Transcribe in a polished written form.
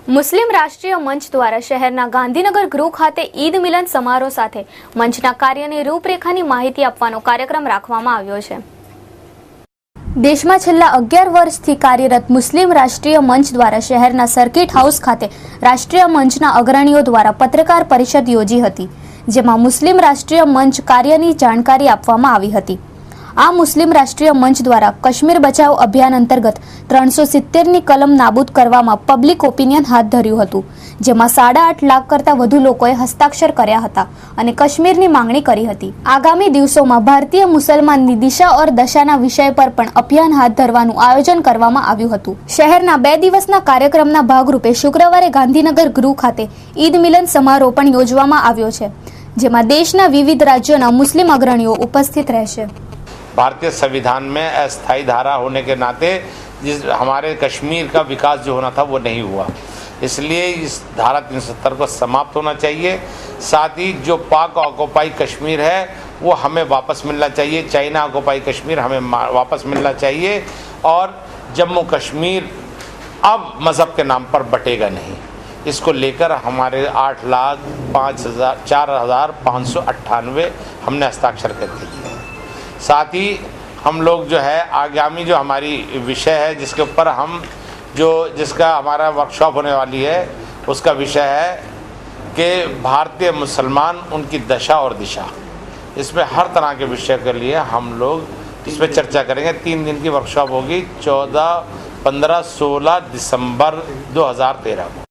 મુસ્લિમ રાષ્ટ્રીય મંચ દ્વારા શહેરના ગાંધીનગર ગૃહ ખાતે ઈદ મિલન સમારોહ સાથે મંચના કાર્યની રૂપરેખાની માહિતી આપવાનો કાર્યક્રમ રાખવામાં આવ્યો છે। દેશમાં છેલ્લા 11 વર્ષથી કાર્યરત મુસ્લિમ રાષ્ટ્રીય મંચ દ્વારા શહેરના સર્કિટ હાઉસ ખાતે રાષ્ટ્રીય મંચના અગ્રણીઓ દ્વારા પત્રકાર પરિષદ યોજી હતી, જેમાં મુસ્લિમ રાષ્ટ્રીય મંચ કાર્યની જાણકારી આપવામાં આવી હતી। આ મુસ્લિમ રાષ્ટ્રીય મંચ દ્વારા કાશ્મીર બચાવ અભિયાન અંતર્ગત 370ની કલમ નાબૂદ કરવામાં પબ્લિક ઓપિનિયન હાથ ધર્યું હતું, જેમાં 8.5 લાખ કરતાં વધુ લોકોએ હસ્તાક્ષર કર્યા હતા અને કાશ્મીરની માંગણી કરી હતી। આગામી દિવસોમાં ભારતીય મુસલમાનની દિશા ઓર દશાના વિષય પર પણ અભિયાન હાથ ધરવાનું આયોજન કરવામાં આવ્યું હતું। શહેરના 2 દિવસના કાર્યક્રમના ભાગરૂપે શુક્રવારે ગાંધીનગર ગૃહ ખાતે ઈદ મિલન સમારોહ પણ યોજવામાં આવ્યો છે, જેમાં દેશના વિવિધ રાજ્યોના મુસ્લિમ અગ્રણીઓ ઉપસ્થિત રહેશે। भारतीय संविधान में अस्थायी धारा होने के नाते जिस हमारे कश्मीर का विकास जो होना था वो नहीं हुआ, इसलिए इस धारा 370 को समाप्त होना चाहिए। साथ ही जो पाक ऑक्युपाई कश्मीर है वो हमें वापस मिलना चाहिए, चाइना ऑक्युपाई कश्मीर हमें वापस मिलना चाहिए और जम्मू कश्मीर अब मज़हब के नाम पर बटेगा नहीं। इसको लेकर हमारे 8,04,598 हमने हस्ताक्षर कर दिए। साथ ही हम लोग जो है आगामी जो हमारी विषय है जिसके ऊपर हम जिसका हमारा वर्कशॉप होने वाली है उसका विषय है कि भारतीय मुसलमान उनकी दशा और दिशा। इसमें हर तरह के विषय के लिए हम लोग इस पर चर्चा करेंगे। 3 दिन की वर्कशॉप होगी 14, 15, 16 दिसंबर 2013 को।